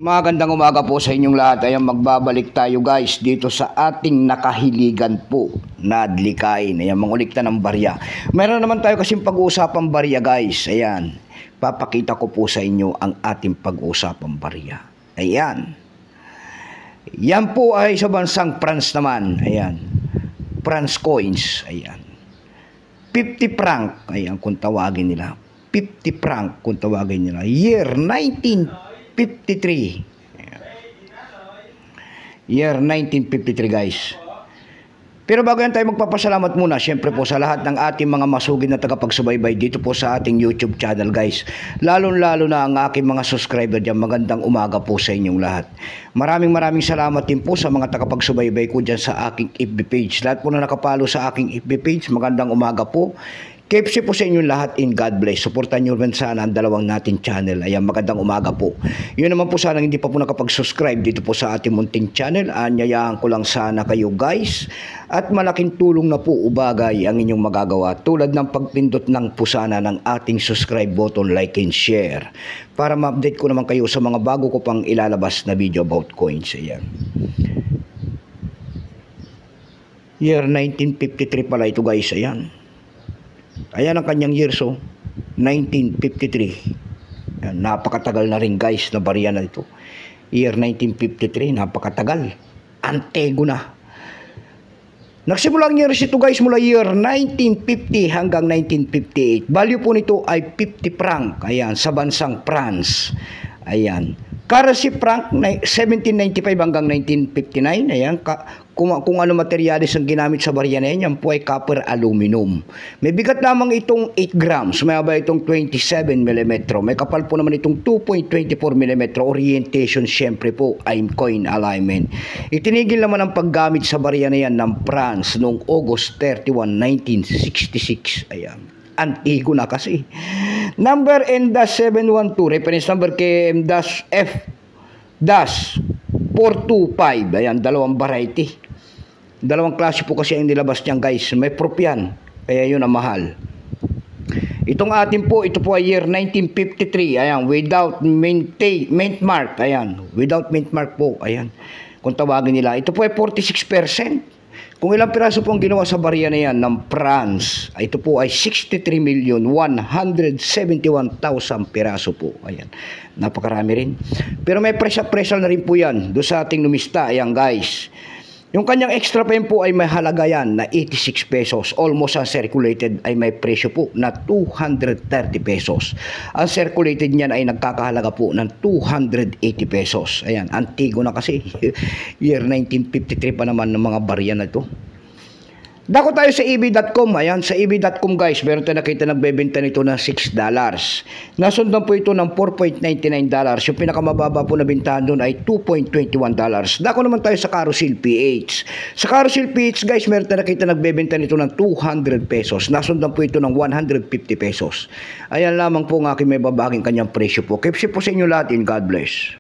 Magandang umaga po sa inyong lahat. Ayan, magbabalik tayo guys dito sa ating nakahiligan po na adlikain. Ayan, mangulikta ng barya. Meron naman tayo kasing pag-uusapang barya guys. Ayan, papakita ko po sa inyo ang ating pag-uusapang barya. Ayan. Yan po ay sa bansang France naman. Ayan. France coins. Ayan. 50 franc. Ayan kung tawagin nila. 50 franc kung tawagin nila. Year 1953. Year 1953 guys. Pero bago yan tayo magpapasalamat muna, syempre po sa lahat ng ating mga masugid na tagapagsubaybay dito po sa ating YouTube channel guys. Lalo na ang aking mga subscriber dyan. Magandang umaga po sa inyong lahat. Maraming salamat din po sa mga tagapagsubaybay ko dyan sa aking FB page. Lahat po na nakapalo sa aking FB page, magandang umaga po. Keep safe po sa inyong lahat in God bless. Suportan nyo rin sana ang dalawang natin channel. Ayan, magandang umaga po. Yun naman po sana hindi pa po nakapag-subscribe dito po sa ating munting channel. Anyayahan ko lang sana kayo guys. At malaking tulong na po ubagay ang inyong magagawa. Tulad ng pagpindot ng pusana ng ating subscribe button, like and share. Para ma-update ko naman kayo sa mga bago ko pang ilalabas na video about coins. Ayan. Year 1953 pala ito guys. Ayan. Ayan ang kanyang years, 1953. Ayan, napakatagal na rin guys na barya na ito. Year 1953, napakatagal. Antego na. Nagsimula ang years ito guys mula year 1950 hanggang 1958. Value po nito ay 50 franc. Ayan, sa bansang France. Ayan. Currency franc 1795 hanggang 1959. Ayan, kung ano materyales ang ginamit sa barya na yan po ay copper aluminum. May bigat lamang itong 8 grams. May haba itong 27 mm. May kapal po naman itong 2.24 mm. Orientation syempre po ay coin alignment. Itinigil naman ang paggamit sa barya na yan ng France noong August 31, 1966. Ayan. Antigo na kasi. Number N-712, reference number KM-F-425. Ayan, dalawang variety. Dalawang klase po kasi ang nilabas niyan guys. May proof yan. Kaya yun ang mahal. Itong atin po, ito po ay year 1953. Ayan, without mint mark. Ayan, without mint mark po. Ayan, kung tawagin nila. Ito po ay 46%. Kung ilang piraso po ang ginawa sa barya na yan ng France, ito po ay 63,171,000 piraso po. Ayan, napakarami rin. Pero may presya na rin po yan doon sa ating numista. Ayan guys. Yung kanyang extra pen po ay may halaga yan na 86 pesos. Almost ang circulated ay may presyo po na 230 pesos. Ang circulated niyan ay nagkakahalaga po ng 280 pesos. Ayan, antigo na kasi. Year 1953 pa naman ng mga barya na ito. Dako tayo sa ebay.com. Ayan, sa ebay.com guys, meron tayo nakita nagbebenta nito ng $6. Nasundan po ito ng $4.99. Yung pinakamababa po na bintahan doon ay $2.21. Dako naman tayo sa Carousel PH. Sa Carousel PH guys, meron tayo nakita nagbebenta nito ng 200 pesos. Nasundan po ito ng 150 pesos. Ayan lamang po ang aking may babaging kanyang presyo po. Keep safe po sa inyo lahat in God bless.